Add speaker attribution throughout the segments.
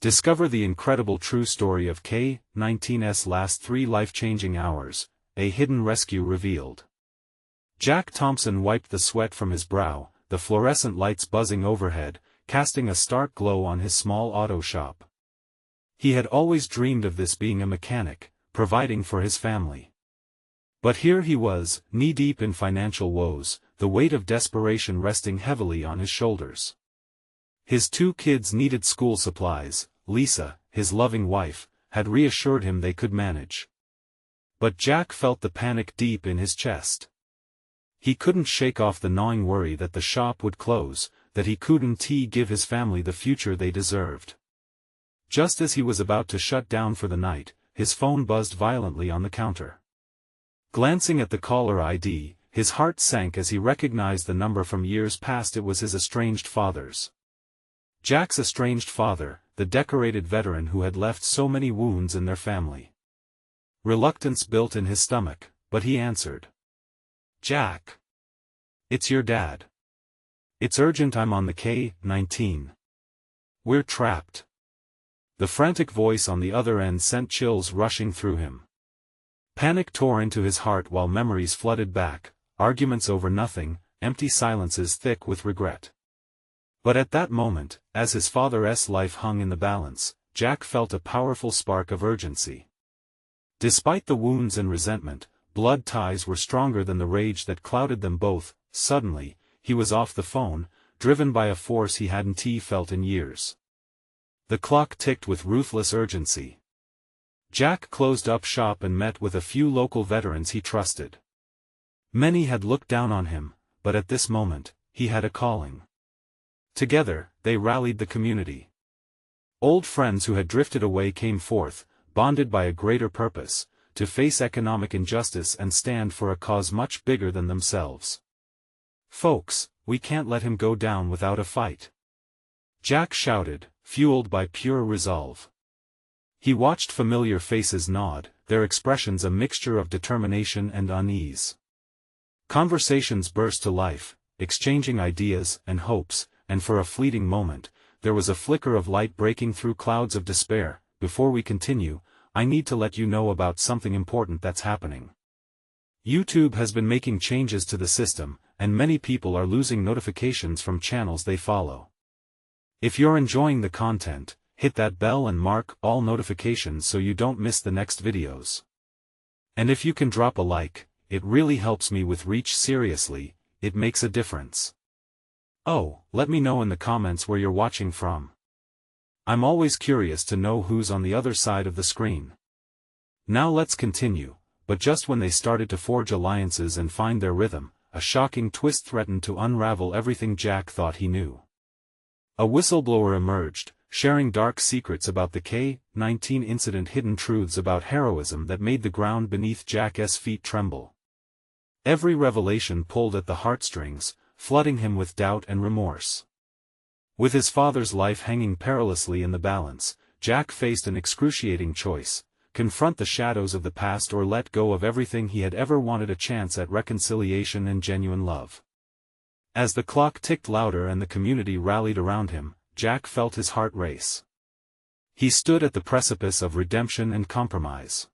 Speaker 1: Discover the incredible true story of K-19’s last 3 life-changing hours, a hidden rescue revealed. Jack Thompson wiped the sweat from his brow, the fluorescent lights buzzing overhead, casting a stark glow on his small auto shop. He had always dreamed of this, being a mechanic, providing for his family. But here he was, knee-deep in financial woes, the weight of desperation resting heavily on his shoulders. His 2 kids needed school supplies. Lisa, his loving wife, had reassured him they could manage. But Jack felt the panic deep in his chest. He couldn't shake off the gnawing worry that the shop would close, that he couldn't give his family the future they deserved. Just as he was about to shut down for the night, his phone buzzed violently on the counter. Glancing at the caller ID, his heart sank as he recognized the number from years past. It was his estranged father's. Jack's estranged father, the decorated veteran who had left so many wounds in their family. Reluctance built in his stomach, but he answered. "Jack. It's your dad. It's urgent, I'm on the K-19. We're trapped." The frantic voice on the other end sent chills rushing through him. Panic tore into his heart while memories flooded back, arguments over nothing, empty silences thick with regret. But at that moment, as his father's life hung in the balance, Jack felt a powerful spark of urgency. Despite the wounds and resentment, blood ties were stronger than the rage that clouded them both. Suddenly, he was off the phone, driven by a force he hadn't felt in years. The clock ticked with ruthless urgency. Jack closed up shop and met with a few local veterans he trusted. Many had looked down on him, but at this moment, he had a calling. Together, they rallied the community. Old friends who had drifted away came forth, bonded by a greater purpose, to face economic injustice and stand for a cause much bigger than themselves. "Folks, we can't let him go down without a fight," Jack shouted, fueled by pure resolve. He watched familiar faces nod, their expressions a mixture of determination and unease. Conversations burst to life, exchanging ideas and hopes, and for a fleeting moment, there was a flicker of light breaking through clouds of despair. "Before we continue, I need to let you know about something important that's happening. YouTube has been making changes to the system, and many people are losing notifications from channels they follow. If you're enjoying the content, hit that bell and mark all notifications so you don't miss the next videos. And if you can drop a like, it really helps me with reach. Seriously, it makes a difference. Oh, let me know in the comments where you're watching from. I'm always curious to know who's on the other side of the screen." Now let's continue, but just when they started to forge alliances and find their rhythm, a shocking twist threatened to unravel everything Jack thought he knew. A whistleblower emerged, sharing dark secrets about the K-19 incident, hidden truths about heroism that made the ground beneath Jack's feet tremble. Every revelation pulled at the heartstrings, flooding him with doubt and remorse. With his father's life hanging perilously in the balance, Jack faced an excruciating choice: confront the shadows of the past or let go of everything he had ever wanted, a chance at reconciliation and genuine love. As the clock ticked louder and the community rallied around him, Jack felt his heart race. He stood at the precipice of redemption and compromise.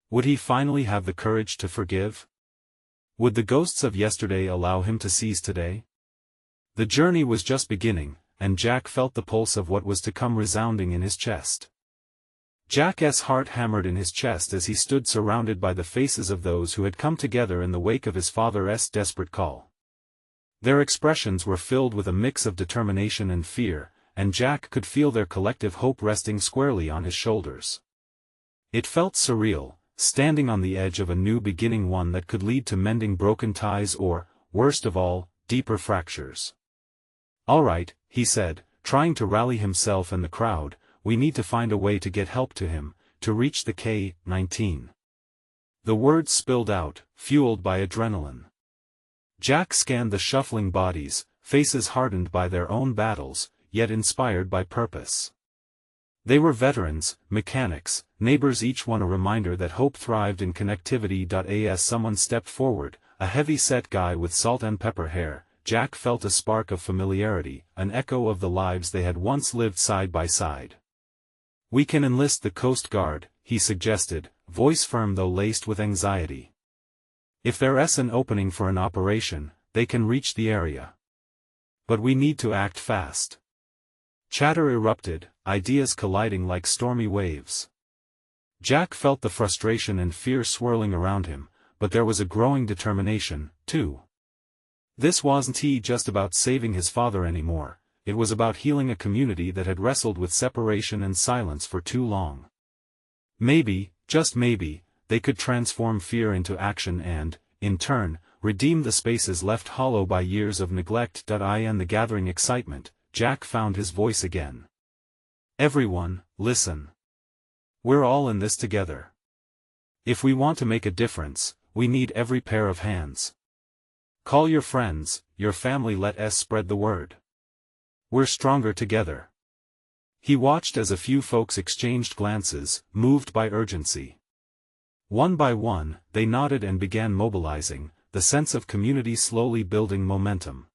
Speaker 1: Would he finally have the courage to forgive? Would the ghosts of yesterday allow him to seize today? The journey was just beginning, and Jack felt the pulse of what was to come resounding in his chest. Jack's heart hammered in his chest as he stood surrounded by the faces of those who had come together in the wake of his father's desperate call. Their expressions were filled with a mix of determination and fear, and Jack could feel their collective hope resting squarely on his shoulders. It felt surreal, standing on the edge of a new beginning, one that could lead to mending broken ties or, worst of all, deeper fractures. "All right," he said, trying to rally himself and the crowd, "we need to find a way to get help to him, to reach the K-19. The words spilled out, fueled by adrenaline. Jack scanned the shuffling bodies, faces hardened by their own battles, yet inspired by purpose. They were veterans, mechanics, neighbors, each one a reminder that hope thrived in connectivity. As someone stepped forward, a heavy-set guy with salt and pepper hair, Jack felt a spark of familiarity, an echo of the lives they had once lived side by side. We can enlist the Coast Guard, he suggested, voice firm though laced with anxiety. If there's an opening for an operation, they can reach the area. But we need to act fast. Chatter erupted, ideas colliding like stormy waves. Jack felt the frustration and fear swirling around him, but there was a growing determination, too. This wasn't just about saving his father anymore, it was about healing a community that had wrestled with separation and silence for too long. Maybe, just maybe, they could transform fear into action and, in turn, redeem the spaces left hollow by years of neglect. In the gathering excitement, Jack found his voice again. Everyone, listen. We're all in this together. If we want to make a difference, we need every pair of hands. Call your friends, your family, let us spread the word. We're stronger together. He watched as a few folks exchanged glances, moved by urgency. One by one, they nodded and began mobilizing, the sense of community slowly building momentum.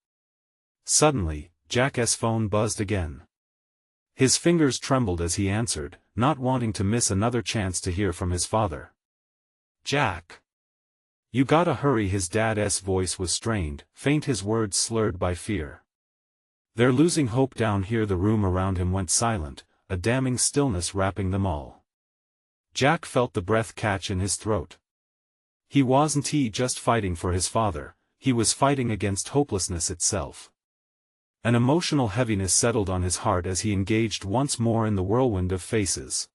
Speaker 1: Suddenly, Jack's phone buzzed again. His fingers trembled as he answered, not wanting to miss another chance to hear from his father. Jack. You gotta hurry. His dad's voice was strained, faint, his words slurred by fear. They're losing hope down here. The room around him went silent, a damning stillness wrapping them all. Jack felt the breath catch in his throat. He wasn't just fighting for his father, he was fighting against hopelessness itself. An emotional heaviness settled on his heart as he engaged once more in the whirlwind of faces.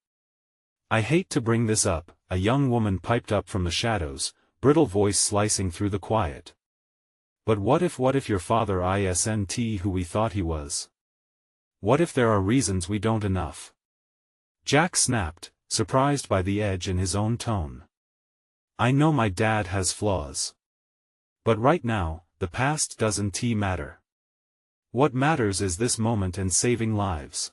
Speaker 1: I hate to bring this up, a young woman piped up from the shadows, brittle voice slicing through the quiet. But what if your father isn't who we thought he was? What if there are reasons we don't enough? Jack snapped, surprised by the edge in his own tone. I know my dad has flaws. But right now, the past doesn't matter. What matters is this moment and saving lives.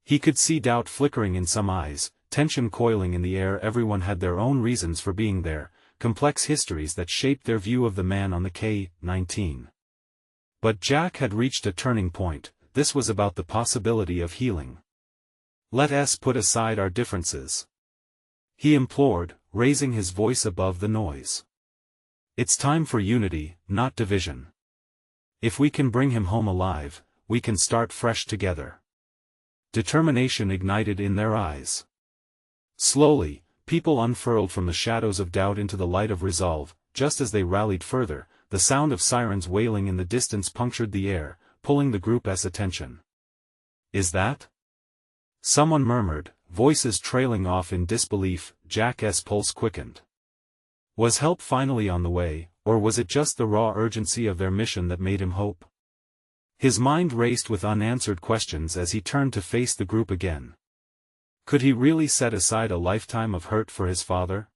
Speaker 1: He could see doubt flickering in some eyes, tension coiling in the air. Everyone had their own reasons for being there, complex histories that shaped their view of the man on the K-19. But Jack had reached a turning point. This was about the possibility of healing. Let us put aside our differences. He implored, raising his voice above the noise. It's time for unity, not division. If we can bring him home alive, we can start fresh together. Determination ignited in their eyes. Slowly, people unfurled from the shadows of doubt into the light of resolve. Just as they rallied further, the sound of sirens wailing in the distance punctured the air, pulling the group's attention. Is that? Someone murmured, voices trailing off in disbelief. Jack's pulse quickened. Was help finally on the way, or was it just the raw urgency of their mission that made him hope? His mind raced with unanswered questions as he turned to face the group again. Could he really set aside a lifetime of hurt for his father?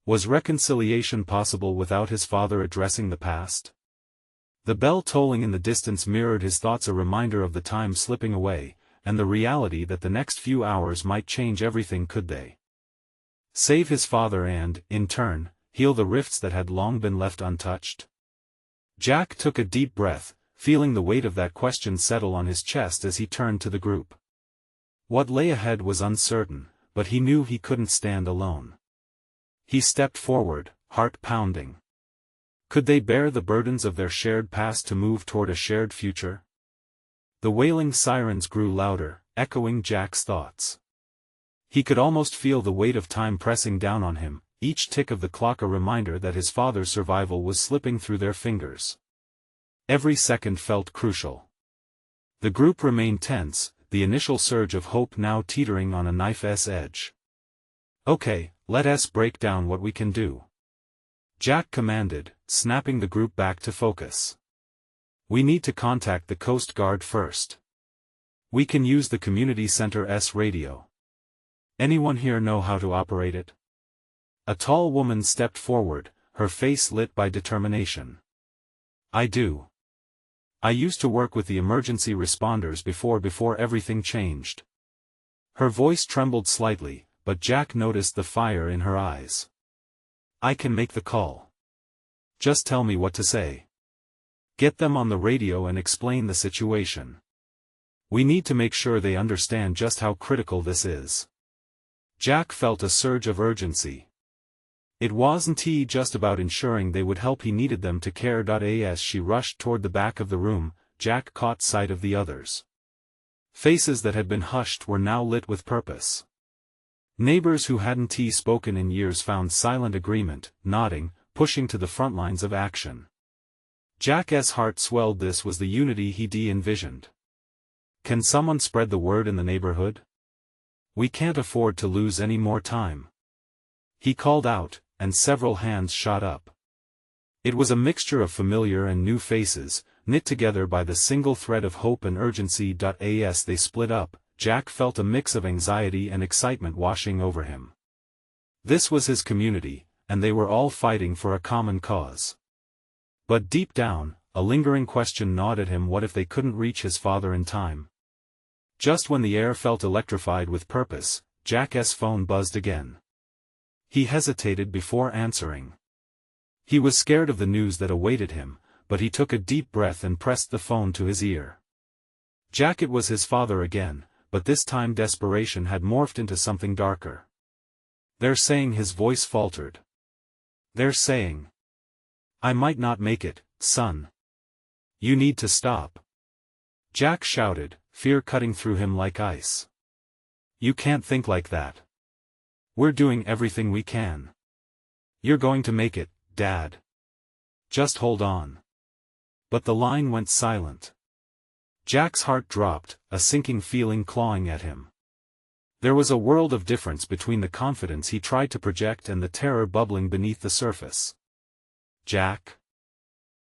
Speaker 1: Was reconciliation possible without his father addressing the past? The bell tolling in the distance mirrored his thoughts, a reminder of the time slipping away, and the reality that the next few hours might change everything. Could they save his father and, in turn, heal the rifts that had long been left untouched? Jack took a deep breath, feeling the weight of that question settle on his chest as he turned to the group. What lay ahead was uncertain, but he knew he couldn't stand alone. He stepped forward, heart pounding. Could they bear the burdens of their shared past to move toward a shared future? The wailing sirens grew louder, echoing Jack's thoughts. He could almost feel the weight of time pressing down on him, each tick of the clock a reminder that his father's survival was slipping through their fingers. Every second felt crucial. The group remained tense, the initial surge of hope now teetering on a knife's edge. Okay, let us break down what we can do. Jack commanded, snapping the group back to focus. We need to contact the Coast Guard first. We can use the community center's radio. Anyone here know how to operate it? A tall woman stepped forward, her face lit by determination. I do. I used to work with the emergency responders before everything changed. Her voice trembled slightly, but Jack noticed the fire in her eyes. I can make the call. Just tell me what to say. Get them on the radio and explain the situation. We need to make sure they understand just how critical this is." Jack felt a surge of urgency. It wasn't just about ensuring they would help, he needed them to care. As she rushed toward the back of the room, Jack caught sight of the others. Faces that had been hushed were now lit with purpose. Neighbors who hadn't spoken in years found silent agreement, nodding, pushing to the front lines of action. Jack's heart swelled. This was the unity he envisioned. "Can someone spread the word in the neighborhood? We can't afford to lose any more time," he called out, and several hands shot up. It was a mixture of familiar and new faces, knit together by the single thread of hope and urgency. As they split up, Jack felt a mix of anxiety and excitement washing over him. This was his community, and they were all fighting for a common cause. But deep down, a lingering question gnawed at him: what if they couldn't reach his father in time? Just when the air felt electrified with purpose, Jack's phone buzzed again. He hesitated before answering. He was scared of the news that awaited him, but he took a deep breath and pressed the phone to his ear. Jack, it was his father again, but this time desperation had morphed into something darker. "They're saying," his voice faltered. "They're saying I might not make it, son. You need to stop." Jack shouted, fear cutting through him like ice. "You can't think like that. We're doing everything we can. You're going to make it, Dad. Just hold on." But the line went silent. Jack's heart dropped, a sinking feeling clawing at him. There was a world of difference between the confidence he tried to project and the terror bubbling beneath the surface. "Jack?"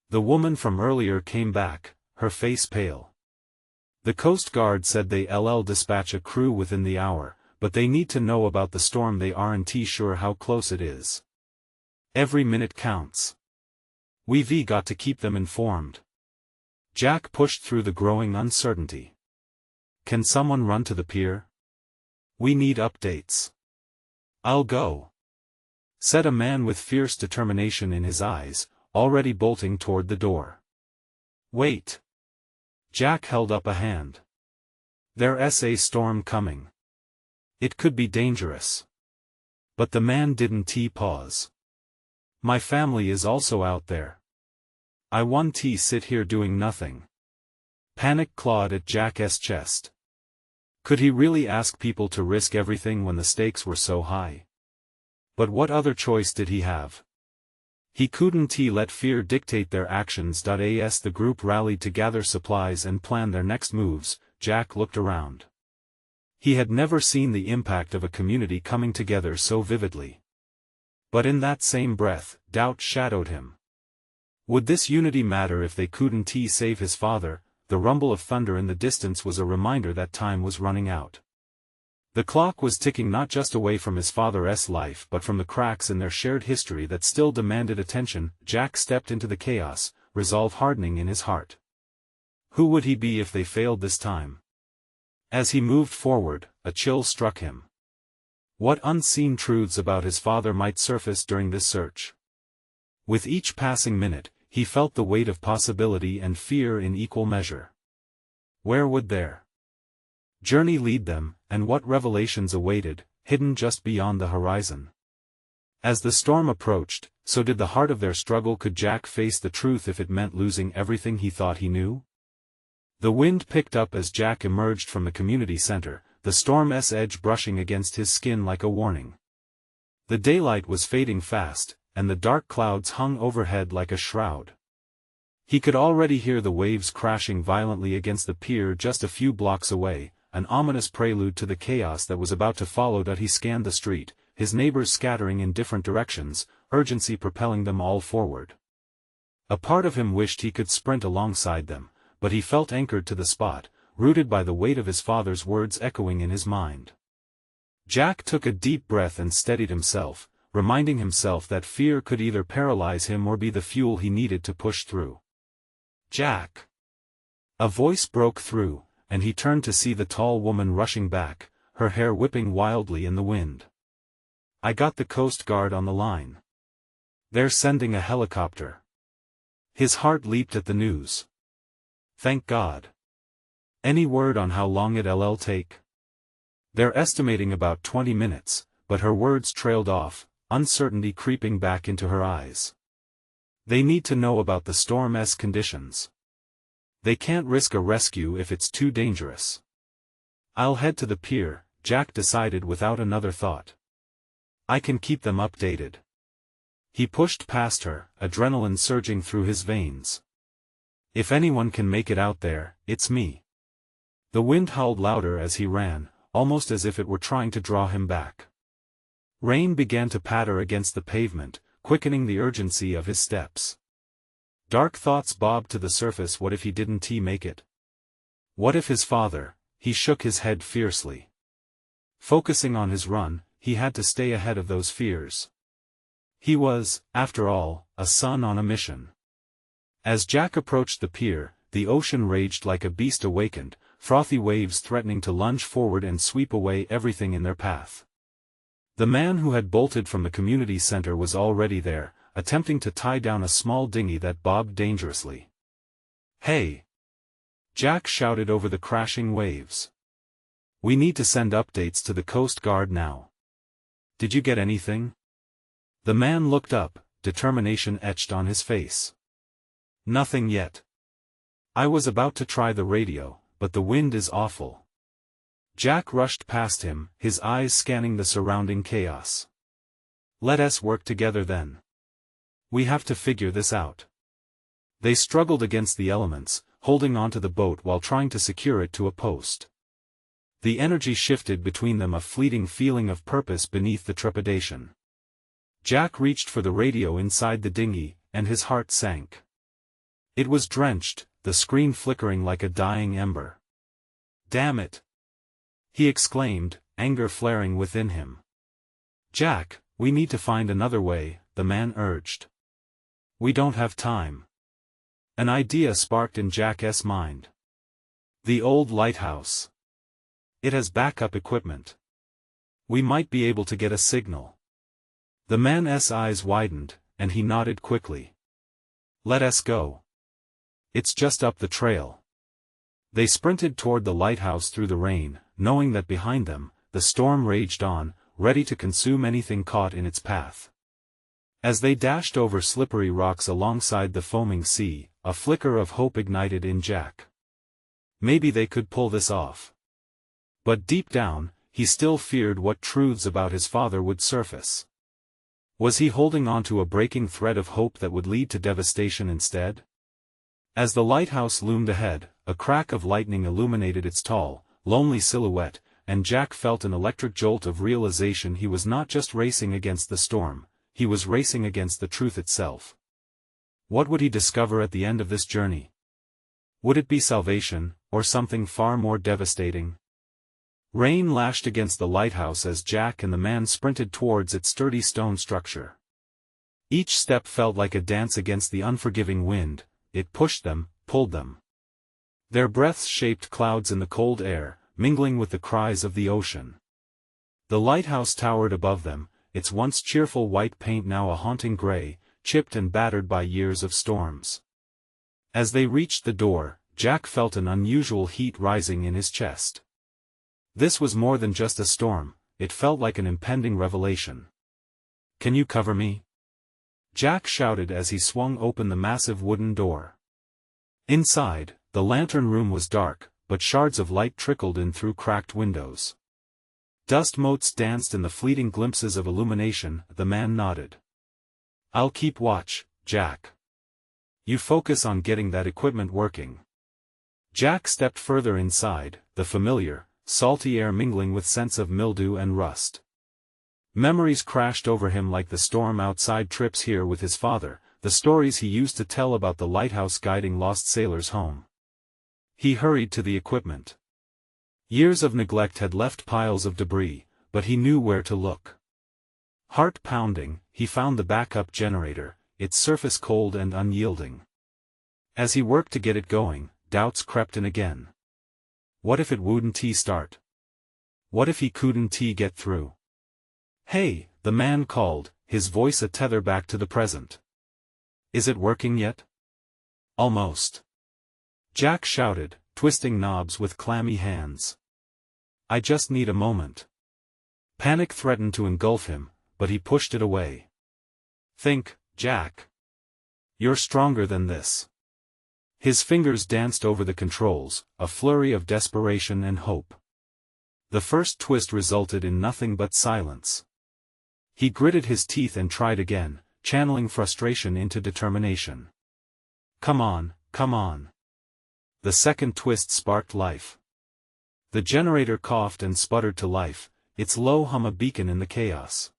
Speaker 1: The woman from earlier came back, her face pale. "The Coast Guard said they'll dispatch a crew within the hour, but they need to know about the storm. They aren't sure how close it is. Every minute counts. We've got to keep them informed." Jack pushed through the growing uncertainty. "Can someone run to the pier? We need updates." "I'll go," said a man with fierce determination in his eyes, already bolting toward the door. "Wait." Jack held up a hand. "There's a storm coming. It could be dangerous." But the man didn't pause. "My family is also out there. I won't sit here doing nothing." Panic clawed at Jack's chest. Could he really ask people to risk everything when the stakes were so high? But what other choice did he have? He couldn't let fear dictate their actions. As the group rallied to gather supplies and plan their next moves, Jack looked around. He had never seen the impact of a community coming together so vividly. But in that same breath, doubt shadowed him. Would this unity matter if they couldn't save his father? The rumble of thunder in the distance was a reminder that time was running out. The clock was ticking, not just away from his father's life but from the cracks in their shared history that still demanded attention. Jack stepped into the chaos, resolve hardening in his heart. Who would he be if they failed this time? As he moved forward, a chill struck him. What unseen truths about his father might surface during this search? With each passing minute, he felt the weight of possibility and fear in equal measure. Where would their journey lead them, and what revelations awaited, hidden just beyond the horizon? As the storm approached, so did the heart of their struggle. Could Jack face the truth if it meant losing everything he thought he knew? The wind picked up as Jack emerged from the community center, the storm's edge brushing against his skin like a warning. The daylight was fading fast, and the dark clouds hung overhead like a shroud. He could already hear the waves crashing violently against the pier just a few blocks away, an ominous prelude to the chaos that was about to follow. He scanned the street, his neighbors scattering in different directions, urgency propelling them all forward. A part of him wished he could sprint alongside them, but he felt anchored to the spot, rooted by the weight of his father's words echoing in his mind. Jack took a deep breath and steadied himself, reminding himself that fear could either paralyze him or be the fuel he needed to push through. "Jack!" A voice broke through, and he turned to see the tall woman rushing back, her hair whipping wildly in the wind. "I got the Coast Guard on the line. They're sending a helicopter." His heart leaped at the news. Thank God. Any word on how long it'll take? They're estimating about 20 minutes, but her words trailed off, uncertainty creeping back into her eyes. They need to know about the storm's conditions. They can't risk a rescue if it's too dangerous. I'll head to the pier, Jack decided without another thought. I can keep them updated. He pushed past her, adrenaline surging through his veins. If anyone can make it out there, it's me. The wind howled louder as he ran, almost as if it were trying to draw him back. Rain began to patter against the pavement, quickening the urgency of his steps. Dark thoughts bobbed to the surface. What if he didn't make it? What if his father? He shook his head fiercely. Focusing on his run, he had to stay ahead of those fears. He was, after all, a son on a mission. As Jack approached the pier, the ocean raged like a beast awakened, frothy waves threatening to lunge forward and sweep away everything in their path. The man who had bolted from the community center was already there, attempting to tie down a small dinghy that bobbed dangerously. "Hey!" Jack shouted over the crashing waves. "We need to send updates to the Coast Guard now. Did you get anything?" The man looked up, determination etched on his face. "Nothing yet. I was about to try the radio, but the wind is awful." Jack rushed past him, his eyes scanning the surrounding chaos. "Let us work together then. We have to figure this out." They struggled against the elements, holding onto the boat while trying to secure it to a post. The energy shifted between them, a fleeting feeling of purpose beneath the trepidation. Jack reached for the radio inside the dinghy, and his heart sank. It was drenched, the screen flickering like a dying ember. "Damn it!" he exclaimed, anger flaring within him. "Jack, we need to find another way," the man urged. "We don't have time." An idea sparked in Jack's mind. "The old lighthouse. It has backup equipment. We might be able to get a signal." The man's eyes widened, and he nodded quickly. "Let us go. It's just up the trail." They sprinted toward the lighthouse through the rain, knowing that behind them, the storm raged on, ready to consume anything caught in its path. As they dashed over slippery rocks alongside the foaming sea, a flicker of hope ignited in Jack. Maybe they could pull this off. But deep down, he still feared what truths about his father would surface. Was he holding on to a breaking thread of hope that would lead to devastation instead? As the lighthouse loomed ahead, a crack of lightning illuminated its tall, lonely silhouette, and Jack felt an electric jolt of realization. He was not just racing against the storm, he was racing against the truth itself. What would he discover at the end of this journey? Would it be salvation, or something far more devastating? Rain lashed against the lighthouse as Jack and the man sprinted towards its sturdy stone structure. Each step felt like a dance against the unforgiving wind. It pushed them, pulled them. Their breaths shaped clouds in the cold air, mingling with the cries of the ocean. The lighthouse towered above them, its once cheerful white paint now a haunting gray, chipped and battered by years of storms. As they reached the door, Jack felt an unusual heat rising in his chest. This was more than just a storm, it felt like an impending revelation. "Can you cover me?" Jack shouted as he swung open the massive wooden door. Inside, the lantern room was dark, but shards of light trickled in through cracked windows. Dust motes danced in the fleeting glimpses of illumination. The man nodded. "I'll keep watch, Jack. You focus on getting that equipment working." Jack stepped further inside, the familiar, salty air mingling with scents of mildew and rust. Memories crashed over him like the storm outside, trips here with his father, the stories he used to tell about the lighthouse guiding lost sailors home. He hurried to the equipment. Years of neglect had left piles of debris, but he knew where to look. Heart pounding, he found the backup generator, its surface cold and unyielding. As he worked to get it going, doubts crept in again. What if it wouldn't start? What if he couldn't get through? "Hey," the man called, his voice a tether back to the present. "Is it working yet?" "Almost." Jack shouted, twisting knobs with clammy hands. "I just need a moment." Panic threatened to engulf him, but he pushed it away. "Think, Jack. You're stronger than this." His fingers danced over the controls, a flurry of desperation and hope. The first twist resulted in nothing but silence. He gritted his teeth and tried again, channeling frustration into determination. "Come on, come on." The second twist sparked life. The generator coughed and sputtered to life, its low hum a beacon in the chaos.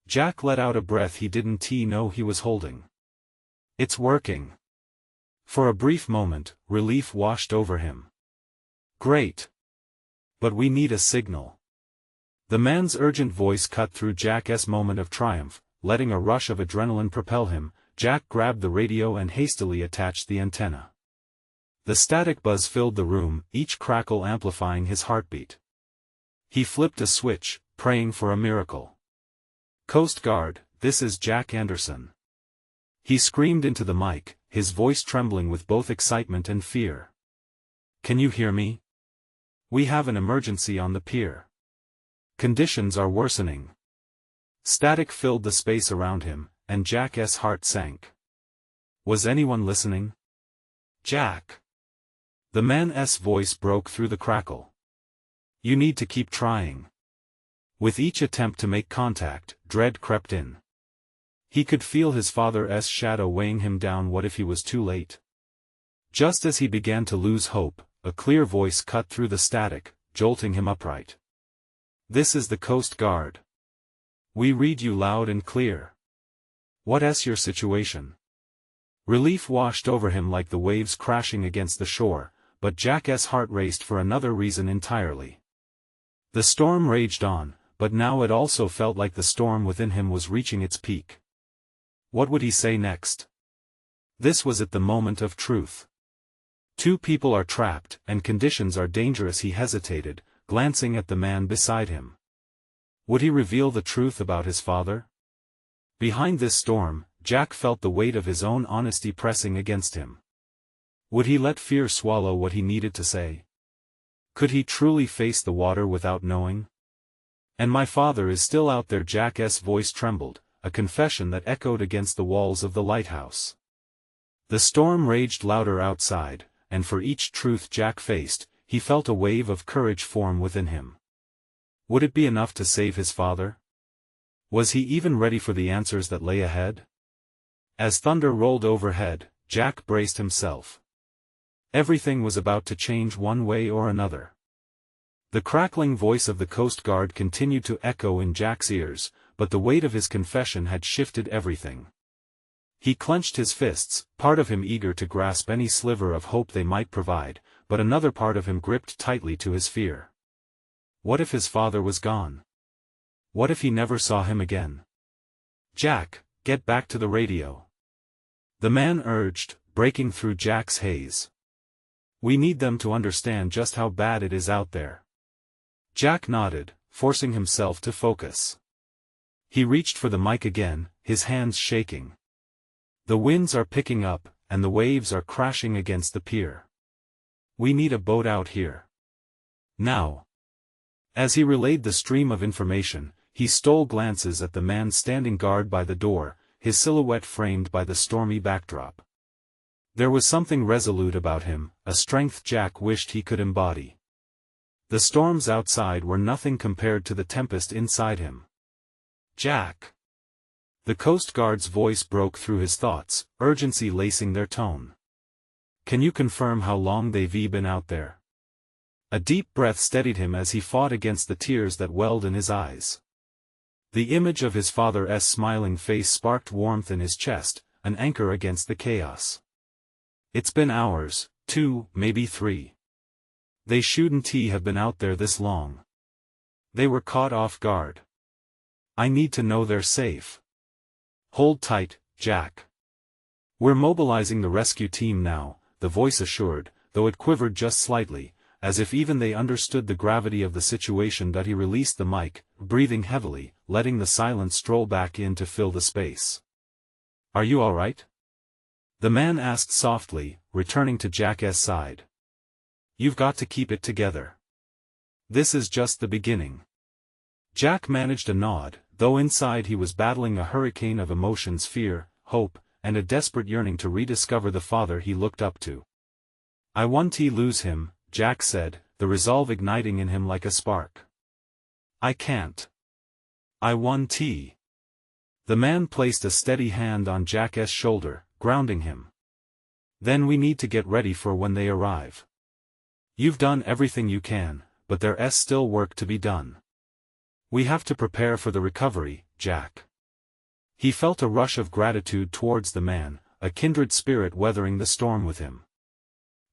Speaker 1: Jack let out a breath he didn't know he was holding. "It's working." For a brief moment, relief washed over him. "Great. But we need a signal." The man's urgent voice cut through Jack's moment of triumph, letting a rush of adrenaline propel him. Jack grabbed the radio and hastily attached the antenna. The static buzz filled the room, each crackle amplifying his heartbeat. He flipped a switch, praying for a miracle. "Coast Guard, this is Jack Anderson." He screamed into the mic, his voice trembling with both excitement and fear. "Can you hear me? We have an emergency on the pier. Conditions are worsening." Static filled the space around him, and Jack's heart sank. Was anyone listening? "Jack." The man's voice broke through the crackle. "You need to keep trying." With each attempt to make contact, dread crept in. He could feel his father's shadow weighing him down. What if he was too late? Just as he began to lose hope, a clear voice cut through the static, jolting him upright. "This is the Coast Guard. We read you loud and clear. What's your situation?" Relief washed over him like the waves crashing against the shore, but Jack's heart raced for another reason entirely. The storm raged on, but now it also felt like the storm within him was reaching its peak. What would he say next? This was at the moment of truth. Two people are trapped, and conditions are dangerous. He hesitated, glancing at the man beside him. Would he reveal the truth about his father? Behind this storm, Jack felt the weight of his own honesty pressing against him. Would he let fear swallow what he needed to say? Could he truly face the water without knowing? "And my father is still out there." Jack's voice trembled, a confession that echoed against the walls of the lighthouse. The storm raged louder outside, and for each truth Jack faced, he felt a wave of courage form within him. Would it be enough to save his father? Was he even ready for the answers that lay ahead? As thunder rolled overhead, Jack braced himself. Everything was about to change one way or another. The crackling voice of the Coast Guard continued to echo in Jack's ears, but the weight of his confession had shifted everything. He clenched his fists, part of him eager to grasp any sliver of hope they might provide, but another part of him gripped tightly to his fear. What if his father was gone? What if he never saw him again? "Jack, get back to the radio," the man urged, breaking through Jack's haze. "We need them to understand just how bad it is out there." Jack nodded, forcing himself to focus. He reached for the mic again, his hands shaking. "The winds are picking up, and the waves are crashing against the pier. We need a boat out here. Now." As he relayed the stream of information, he stole glances at the man standing guard by the door, his silhouette framed by the stormy backdrop. There was something resolute about him, a strength Jack wished he could embody. The storms outside were nothing compared to the tempest inside him. "Jack." The Coast Guard's voice broke through his thoughts, urgency lacing their tone. "Can you confirm how long they've been out there?" A deep breath steadied him as he fought against the tears that welled in his eyes. The image of his father's smiling face sparked warmth in his chest, an anchor against the chaos. "It's been hours, 2, maybe 3. They shouldn't have been out there this long. They were caught off guard. I need to know they're safe." "Hold tight, Jack. We're mobilizing the rescue team now," the voice assured, though it quivered just slightly, as if even they understood the gravity of the situation. He released the mic, breathing heavily, letting the silence stroll back in to fill the space. "Are you all right?" the man asked softly, returning to Jack's side. You've got to keep it together. This is just the beginning." Jack managed a nod, though inside he was battling a hurricane of emotions: fear, hope, and a desperate yearning to rediscover the father he looked up to. "I won't lose him," Jack said, the resolve igniting in him like a spark. "I can't. I won't." The man placed a steady hand on Jack's shoulder, grounding him. "Then we need to get ready for when they arrive. You've done everything you can, but there's still work to be done. We have to prepare for the recovery, Jack." He felt a rush of gratitude towards the man, a kindred spirit weathering the storm with him.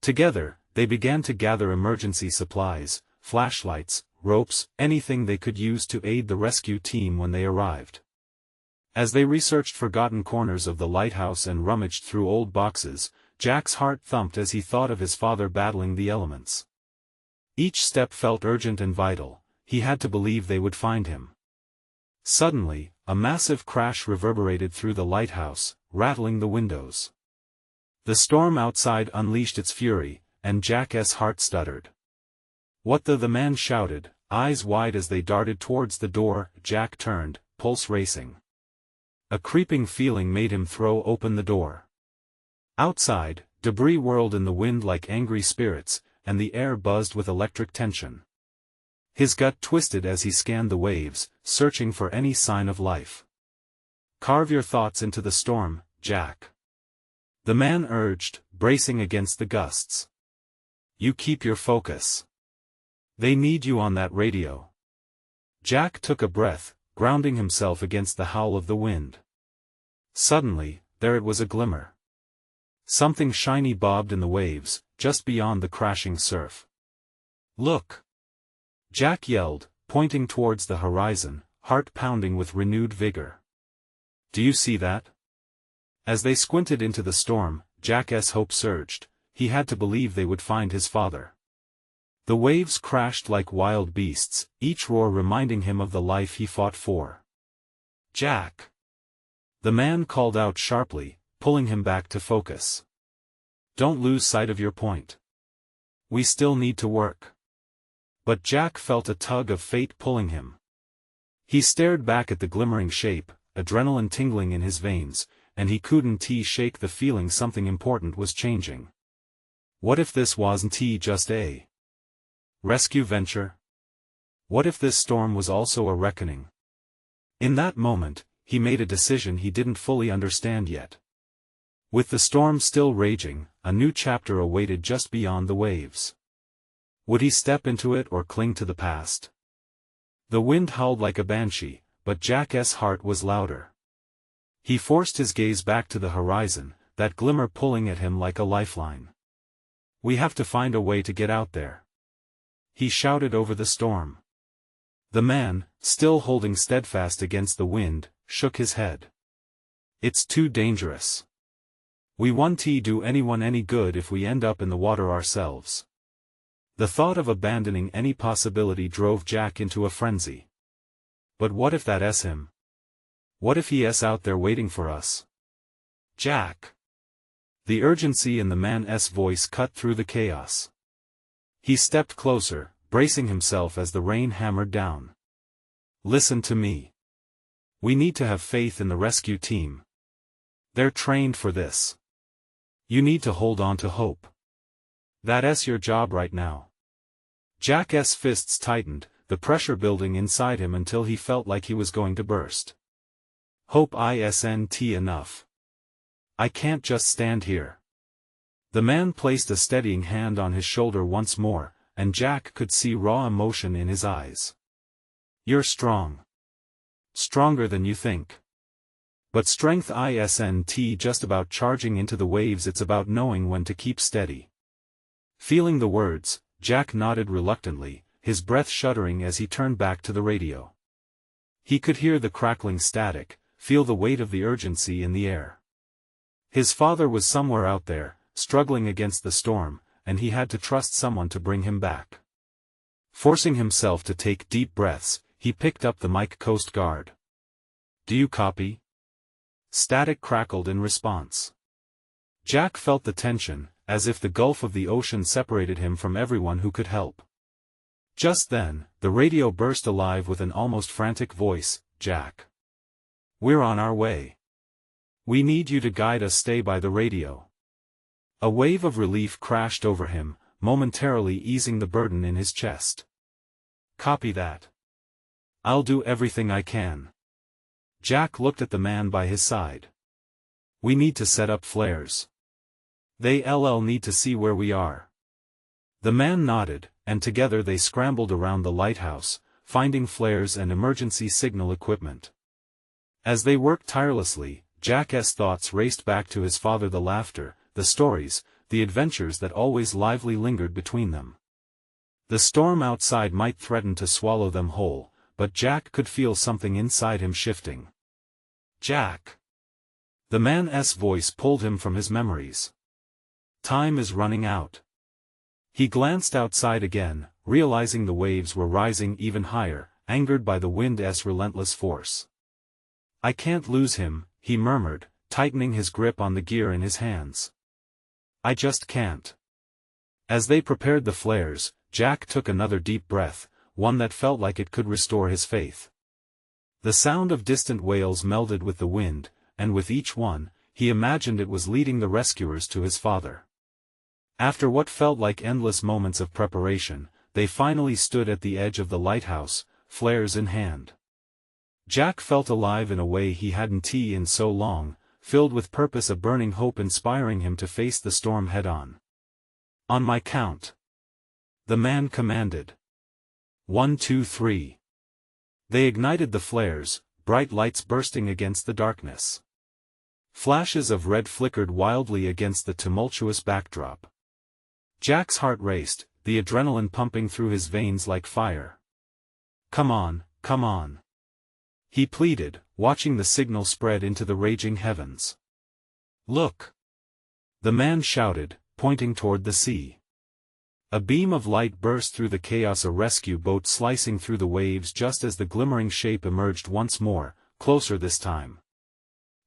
Speaker 1: Together, they began to gather emergency supplies, flashlights, ropes, anything they could use to aid the rescue team when they arrived. As they researched forgotten corners of the lighthouse and rummaged through old boxes, Jack's heart thumped as he thought of his father battling the elements. Each step felt urgent and vital. He had to believe they would find him. Suddenly, a massive crash reverberated through the lighthouse, rattling the windows. The storm outside unleashed its fury, and Jack's heart stuttered. "What the man shouted, eyes wide as they darted towards the door. Jack turned, pulse racing. A creeping feeling made him throw open the door. Outside, debris whirled in the wind like angry spirits, and the air buzzed with electric tension. His gut twisted as he scanned the waves, searching for any sign of life. "Carve your thoughts into the storm, Jack," the man urged, bracing against the gusts. "You keep your focus. They need you on that radio." Jack took a breath, grounding himself against the howl of the wind. Suddenly, there it was, a glimmer. Something shiny bobbed in the waves, just beyond the crashing surf. "Look!" Jack yelled, pointing towards the horizon, heart pounding with renewed vigor. "Do you see that?" As they squinted into the storm, Jack's hope surged. He had to believe they would find his father. The waves crashed like wild beasts, each roar reminding him of the life he fought for. "Jack!" the man called out sharply, pulling him back to focus. "Don't lose sight of your point. We still need to work." But Jack felt a tug of fate pulling him. He stared back at the glimmering shape, adrenaline tingling in his veins, and he couldn't shake the feeling something important was changing. What if this wasn't just a rescue venture? What if this storm was also a reckoning? In that moment, he made a decision he didn't fully understand yet. With the storm still raging, a new chapter awaited just beyond the waves. Would he step into it or cling to the past? The wind howled like a banshee, but Jack's heart was louder. He forced his gaze back to the horizon, that glimmer pulling at him like a lifeline. "We have to find a way to get out there," he shouted over the storm. The man, still holding steadfast against the wind, shook his head. "It's too dangerous. We won't do anyone any good if we end up in the water ourselves." The thought of abandoning any possibility drove Jack into a frenzy. But what if that's him? What if he's out there waiting for us? "Jack!" The urgency in the man's voice cut through the chaos. He stepped closer, bracing himself as the rain hammered down. "Listen to me. We need to have faith in the rescue team. They're trained for this. You need to hold on to hope. That's your job right now." Jack's fists tightened, the pressure building inside him until he felt like he was going to burst. "Hope isn't enough. I can't just stand here." The man placed a steadying hand on his shoulder once more, and Jack could see raw emotion in his eyes. "You're strong. Stronger than you think. But strength isn't just about charging into the waves, it's about knowing when to keep steady." Feeling the words, Jack nodded reluctantly, his breath shuddering as he turned back to the radio. He could hear the crackling static, feel the weight of the urgency in the air. His father was somewhere out there, struggling against the storm, and he had to trust someone to bring him back. Forcing himself to take deep breaths, he picked up the mic. "Coast Guard. Do you copy?" Static crackled in response. Jack felt the tension, as if the gulf of the ocean separated him from everyone who could help. Just then, the radio burst alive with an almost frantic voice, "Jack. We're on our way. We need you to guide us. Stay by the radio." A wave of relief crashed over him, momentarily easing the burden in his chest. "Copy that. I'll do everything I can." Jack looked at the man by his side. "We need to set up flares. They'll need to see where we are." The man nodded, and together they scrambled around the lighthouse, finding flares and emergency signal equipment. As they worked tirelessly, Jack's thoughts raced back to his father, the laughter, the stories, the adventures that always lively lingered between them. The storm outside might threaten to swallow them whole, but Jack could feel something inside him shifting. "Jack." The man's voice pulled him from his memories. "Time is running out." He glanced outside again, realizing the waves were rising even higher, angered by the wind's relentless force. "I can't lose him," he murmured, tightening his grip on the gear in his hands. "I just can't." As they prepared the flares, Jack took another deep breath, one that felt like it could restore his faith. The sound of distant wails melded with the wind, and with each one, he imagined it was leading the rescuers to his father. After what felt like endless moments of preparation, they finally stood at the edge of the lighthouse, flares in hand. Jack felt alive in a way he hadn't seen in so long, filled with purpose, a burning hope inspiring him to face the storm head-on. "On my count," the man commanded. 1, 2, 3. They ignited the flares, bright lights bursting against the darkness. Flashes of red flickered wildly against the tumultuous backdrop. Jack's heart raced, the adrenaline pumping through his veins like fire. Come on," he pleaded, watching the signal spread into the raging heavens. "Look!" the man shouted, pointing toward the sea. A beam of light burst through the chaos, a rescue boat slicing through the waves just as the glimmering shape emerged once more, closer this time.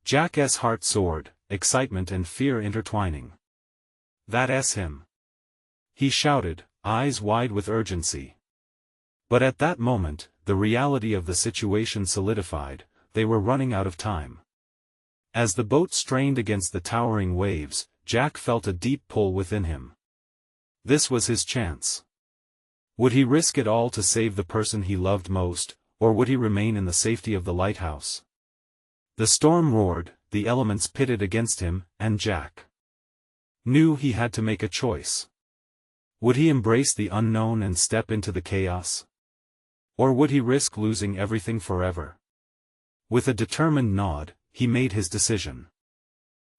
Speaker 1: Jack's heart soared, excitement and fear intertwining. "That's him!" he shouted, eyes wide with urgency. But at that moment, the reality of the situation solidified. They were running out of time. As the boat strained against the towering waves, Jack felt a deep pull within him. This was his chance. Would he risk it all to save the person he loved most, or would he remain in the safety of the lighthouse? The storm roared, the elements pitted against him, and Jack knew he had to make a choice. Would he embrace the unknown and step into the chaos? Or would he risk losing everything forever? With a determined nod, he made his decision.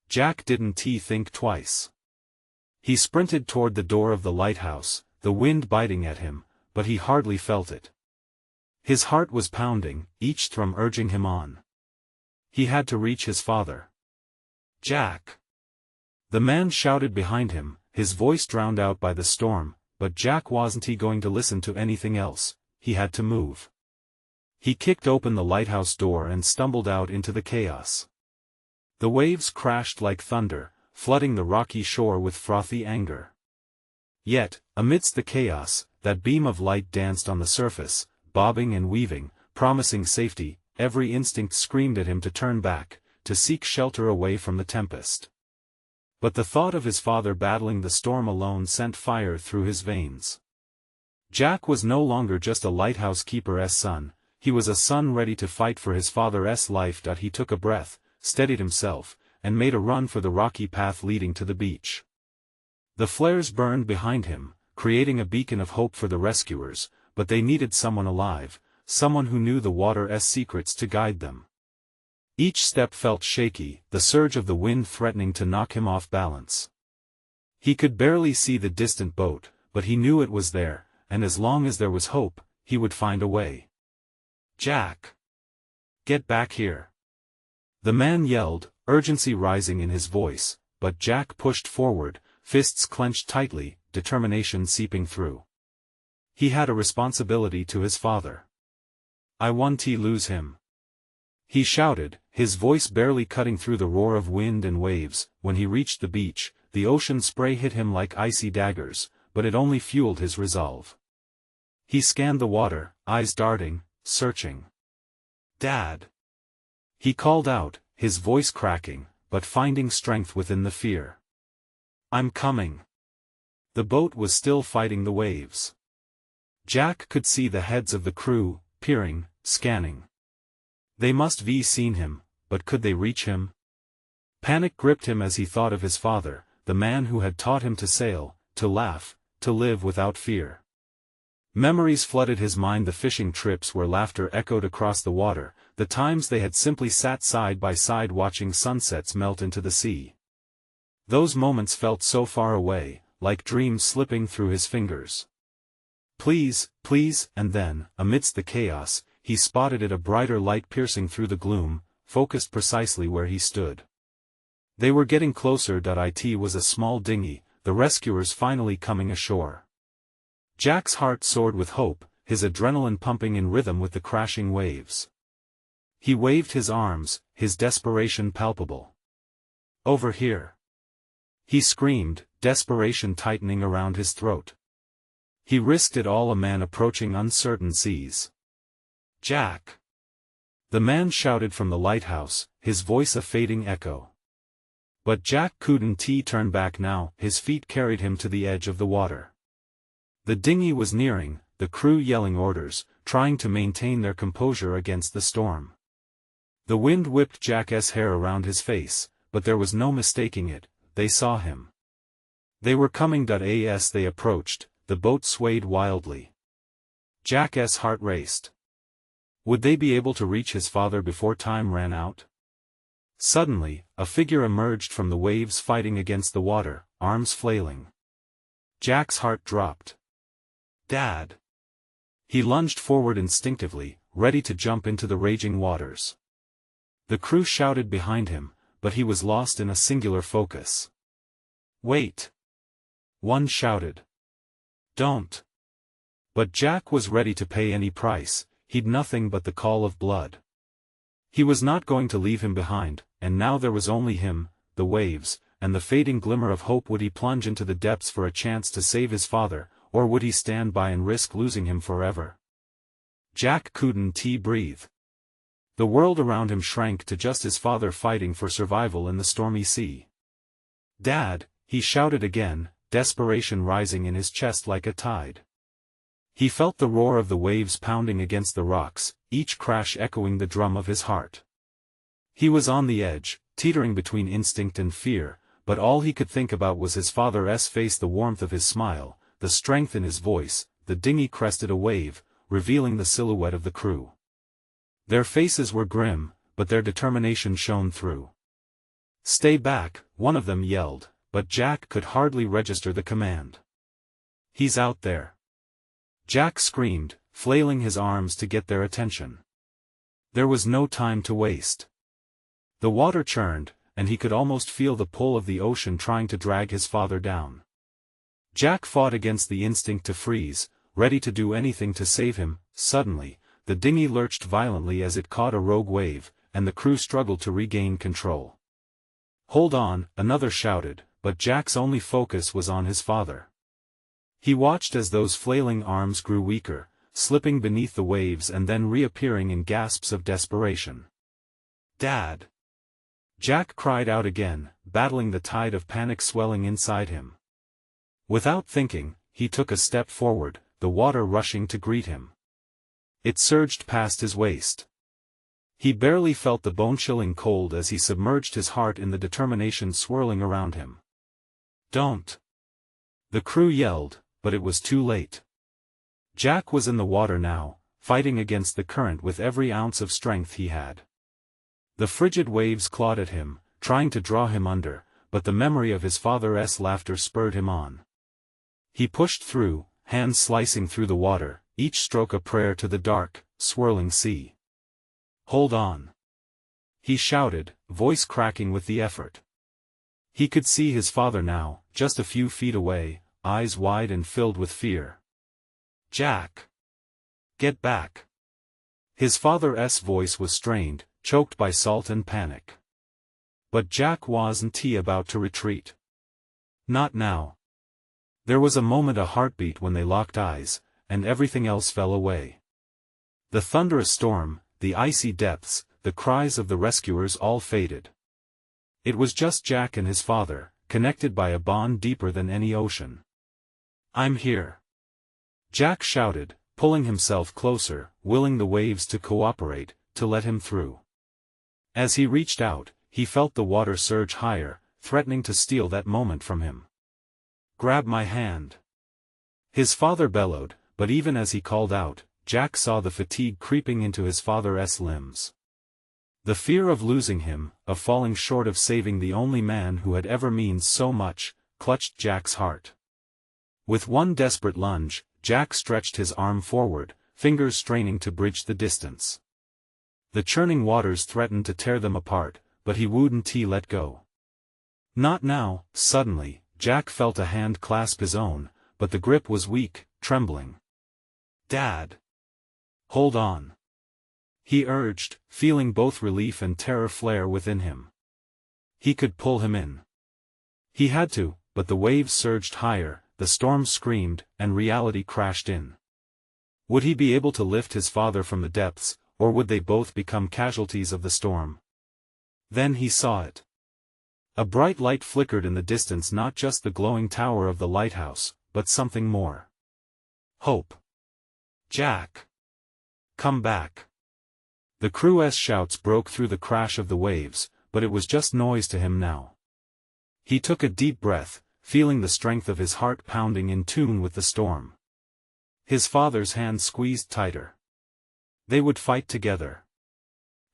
Speaker 1: Jack didn't think twice. He sprinted toward the door of the lighthouse, the wind biting at him, but he hardly felt it. His heart was pounding, each thrum urging him on. He had to reach his father. "Jack!" the man shouted behind him, his voice drowned out by the storm, but Jack wasn't going to listen to anything else. He had to move. He kicked open the lighthouse door and stumbled out into the chaos. The waves crashed like thunder, flooding the rocky shore with frothy anger. Yet, amidst the chaos, that beam of light danced on the surface, bobbing and weaving, promising safety. Every instinct screamed at him to turn back, to seek shelter away from the tempest. But the thought of his father battling the storm alone sent fire through his veins. Jack was no longer just a lighthouse keeper's son, he was a son ready to fight for his father's life. He took a breath, steadied himself, and made a run for the rocky path leading to the beach. The flares burned behind him, creating a beacon of hope for the rescuers, but they needed someone alive, someone who knew the water's secrets to guide them. Each step felt shaky, the surge of the wind threatening to knock him off balance. He could barely see the distant boat, but he knew it was there, and as long as there was hope, he would find a way. "Jack! Get back here!" the man yelled, urgency rising in his voice, but Jack pushed forward, fists clenched tightly, determination seeping through. He had a responsibility to his father. "I won't lose him," he shouted, his voice barely cutting through the roar of wind and waves. When he reached the beach, the ocean spray hit him like icy daggers, but it only fueled his resolve. He scanned the water, eyes darting, searching. "Dad!" He called out, his voice cracking, but finding strength within the fear. "I'm coming." The boat was still fighting the waves. Jack could see the heads of the crew, peering, scanning. They must have seen him, but could they reach him? Panic gripped him as he thought of his father, the man who had taught him to sail, to laugh, to live without fear. Memories flooded his mind, the fishing trips where laughter echoed across the water, the times they had simply sat side by side watching sunsets melt into the sea. Those moments felt so far away, like dreams slipping through his fingers. "Please, please," and then, amidst the chaos, he spotted a brighter light piercing through the gloom, focused precisely where he stood. They were getting closer. It was a small dinghy, the rescuers finally coming ashore. Jack's heart soared with hope, his adrenaline pumping in rhythm with the crashing waves. He waved his arms, his desperation palpable. "Over here!" he screamed, desperation tightening around his throat. He risked it all, a man approaching uncertain seas. "Jack!" the man shouted from the lighthouse, his voice a fading echo. But Jack couldn't turn back now, his feet carried him to the edge of the water. The dinghy was nearing, the crew yelling orders, trying to maintain their composure against the storm. The wind whipped Jack's hair around his face, but there was no mistaking it, they saw him. They were coming. As they approached, the boat swayed wildly. Jack's heart raced. Would they be able to reach his father before time ran out? Suddenly, a figure emerged from the waves fighting against the water, arms flailing. Jack's heart dropped. "Dad!" He lunged forward instinctively, ready to jump into the raging waters. The crew shouted behind him, but he was lost in a singular focus. "Wait!" one shouted. "Don't!" But Jack was ready to pay any price, he'd nothing but the call of blood. He was not going to leave him behind, and now there was only him, the waves, and the fading glimmer of hope. Would he plunge into the depths for a chance to save his father, or would he stand by and risk losing him forever? Jack couldn't breathe. The world around him shrank to just his father fighting for survival in the stormy sea. "Dad!" he shouted again, desperation rising in his chest like a tide. He felt the roar of the waves pounding against the rocks, each crash echoing the drum of his heart. He was on the edge, teetering between instinct and fear, but all he could think about was his father's face, the warmth of his smile, the strength in his voice. The dinghy crested a wave, revealing the silhouette of the crew. Their faces were grim, but their determination shone through. "Stay back," one of them yelled, but Jack could hardly register the command. "He's out there!" Jack screamed, flailing his arms to get their attention. There was no time to waste. The water churned, and he could almost feel the pull of the ocean trying to drag his father down. Jack fought against the instinct to freeze, ready to do anything to save him. Suddenly, the dinghy lurched violently as it caught a rogue wave, and the crew struggled to regain control. "Hold on," another shouted, but Jack's only focus was on his father. He watched as those flailing arms grew weaker, slipping beneath the waves and then reappearing in gasps of desperation. "Dad!" Jack cried out again, battling the tide of panic swelling inside him. Without thinking, he took a step forward, the water rushing to greet him. It surged past his waist. He barely felt the bone-chilling cold as he submerged his heart in the determination swirling around him. "Don't!" the crew yelled, but it was too late. Jack was in the water now, fighting against the current with every ounce of strength he had. The frigid waves clawed at him, trying to draw him under, but the memory of his father's laughter spurred him on. He pushed through, hands slicing through the water, each stroke a prayer to the dark, swirling sea. "Hold on!" he shouted, voice cracking with the effort. He could see his father now, just a few feet away, eyes wide and filled with fear. "Jack! Get back!" His father's voice was strained, choked by salt and panic. But Jack wasn't about to retreat. Not now. There was a moment, a heartbeat when they locked eyes, and everything else fell away. The thunderous storm, the icy depths, the cries of the rescuers all faded. It was just Jack and his father, connected by a bond deeper than any ocean. "I'm here," Jack shouted, pulling himself closer, willing the waves to cooperate, to let him through. As he reached out, he felt the water surge higher, threatening to steal that moment from him. "Grab my hand," his father bellowed, but even as he called out, Jack saw the fatigue creeping into his father's limbs. The fear of losing him, of falling short of saving the only man who had ever meant so much, clutched Jack's heart. With one desperate lunge, Jack stretched his arm forward, fingers straining to bridge the distance. The churning waters threatened to tear them apart, but he wouldn't let go. Not now. Suddenly, Jack felt a hand clasp his own, but the grip was weak, trembling. "Dad! Hold on," he urged, feeling both relief and terror flare within him. He could pull him in. He had to, but the waves surged higher, the storm screamed, and reality crashed in. Would he be able to lift his father from the depths, or would they both become casualties of the storm? Then he saw it. A bright light flickered in the distance, not just the glowing tower of the lighthouse, but something more. Hope. "Jack! Come back!" The crew's shouts broke through the crash of the waves, but it was just noise to him now. He took a deep breath, feeling the strength of his heart pounding in tune with the storm. His father's hand squeezed tighter. They would fight together.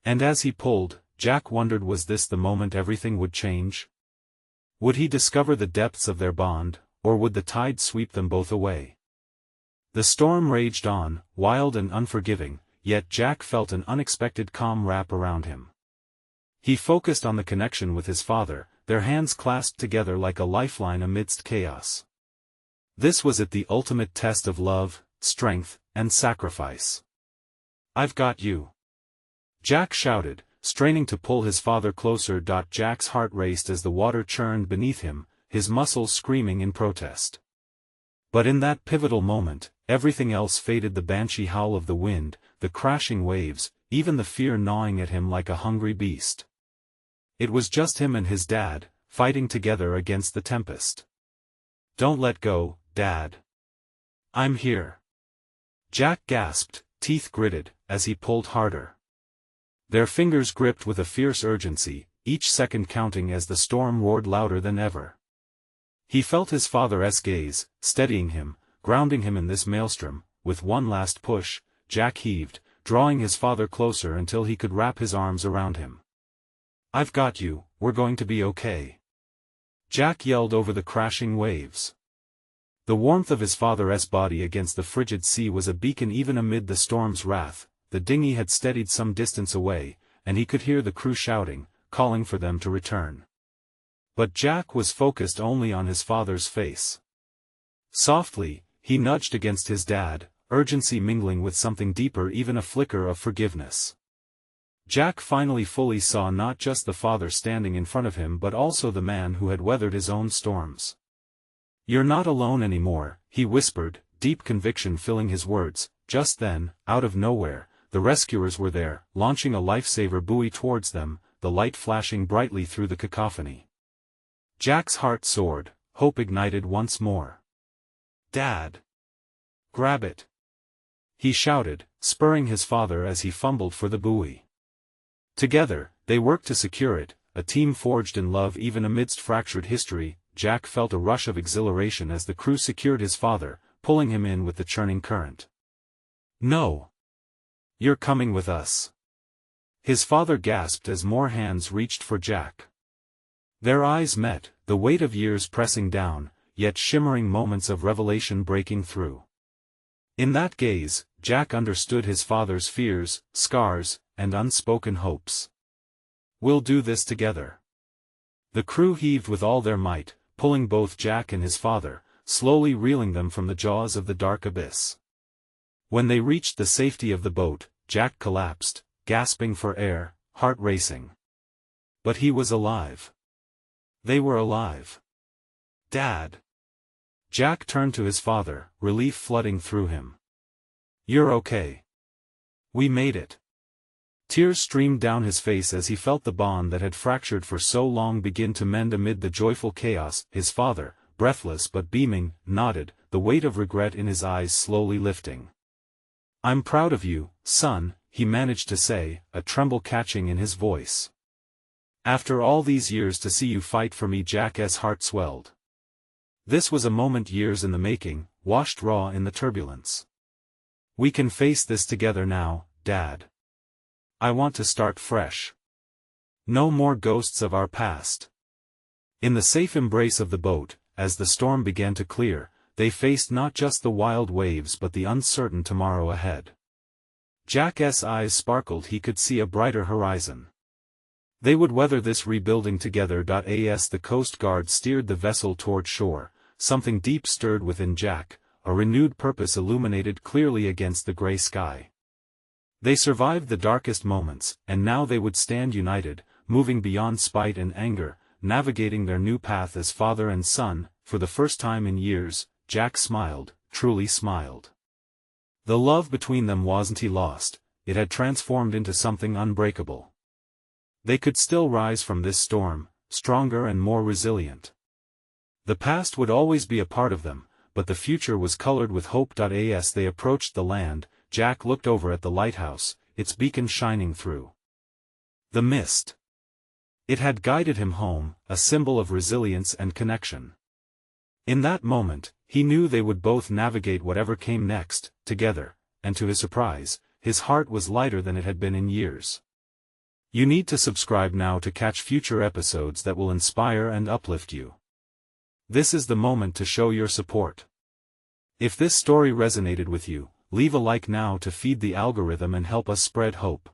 Speaker 1: And as he pulled, Jack wondered, was this the moment everything would change? Would he discover the depths of their bond, or would the tide sweep them both away? The storm raged on, wild and unforgiving, yet Jack felt an unexpected calm wrap around him. He focused on the connection with his father, their hands clasped together like a lifeline amidst chaos. This was it, the ultimate test of love, strength, and sacrifice. "I've got you," Jack shouted, straining to pull his father closer. Jack's heart raced as the water churned beneath him, his muscles screaming in protest. But in that pivotal moment, everything else faded: the banshee howl of the wind, the crashing waves, even the fear gnawing at him like a hungry beast. It was just him and his dad, fighting together against the tempest. "Don't let go, Dad. I'm here," Jack gasped, teeth gritted, as he pulled harder. Their fingers gripped with a fierce urgency, each second counting as the storm roared louder than ever. He felt his father's gaze, steadying him, grounding him in this maelstrom. With one last push, Jack heaved, drawing his father closer until he could wrap his arms around him. "I've got you, we're going to be okay," Jack yelled over the crashing waves. The warmth of his father's body against the frigid sea was a beacon even amid the storm's wrath. The dinghy had steadied some distance away, and he could hear the crew shouting, calling for them to return. But Jack was focused only on his father's face. Softly, he nudged against his dad, urgency mingling with something deeper, even a flicker of forgiveness. Jack finally fully saw not just the father standing in front of him but also the man who had weathered his own storms. "You're not alone anymore," he whispered, deep conviction filling his words. Just then, out of nowhere, the rescuers were there, launching a lifesaver buoy towards them, the light flashing brightly through the cacophony. Jack's heart soared, hope ignited once more. "Dad! Grab it!" he shouted, spurring his father as he fumbled for the buoy. Together, they worked to secure it, a team forged in love even amidst fractured history. Jack felt a rush of exhilaration as the crew secured his father, pulling him in with the churning current. "No! You're coming with us!" his father gasped as more hands reached for Jack. Their eyes met, the weight of years pressing down, yet shimmering moments of revelation breaking through. In that gaze, Jack understood his father's fears, scars, and unspoken hopes. "We'll do this together." The crew heaved with all their might, pulling both Jack and his father, slowly reeling them from the jaws of the dark abyss. When they reached the safety of the boat, Jack collapsed, gasping for air, heart racing. But he was alive. They were alive. Dad. Jack turned to his father, relief flooding through him. You're okay. We made it. Tears streamed down his face as he felt the bond that had fractured for so long begin to mend amid the joyful chaos. His father, breathless but beaming, nodded, the weight of regret in his eyes slowly lifting. I'm proud of you, son, he managed to say, a tremble catching in his voice. After all these years to see you fight for me. Jack's heart swelled. This was a moment years in the making, washed raw in the turbulence. We can face this together now, Dad. I want to start fresh. No more ghosts of our past. In the safe embrace of the boat, as the storm began to clear, they faced not just the wild waves but the uncertain tomorrow ahead. Jack's eyes sparkled. He could see a brighter horizon. They would weather this rebuilding together. As the Coast Guard steered the vessel toward shore, something deep stirred within Jack, a renewed purpose illuminated clearly against the gray sky. They survived the darkest moments, and now they would stand united, moving beyond spite and anger, navigating their new path as father and son. For the first time in years, Jack smiled, truly smiled. The love between them wasn't lost, it had transformed into something unbreakable. They could still rise from this storm, stronger and more resilient. The past would always be a part of them, but the future was colored with hope. As they approached the land, Jack looked over at the lighthouse, its beacon shining through the mist. It had guided him home, a symbol of resilience and connection. In that moment, he knew they would both navigate whatever came next, together, and to his surprise, his heart was lighter than it had been in years. You need to subscribe now to catch future episodes that will inspire and uplift you. This is the moment to show your support. If this story resonated with you, leave a like now to feed the algorithm and help us spread hope.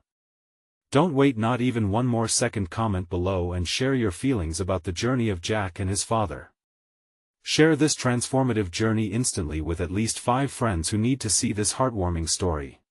Speaker 1: Don't wait not even one more second. Comment below and share your feelings about the journey of Jack and his father. Share this transformative journey instantly with at least 5 friends who need to see this heartwarming story.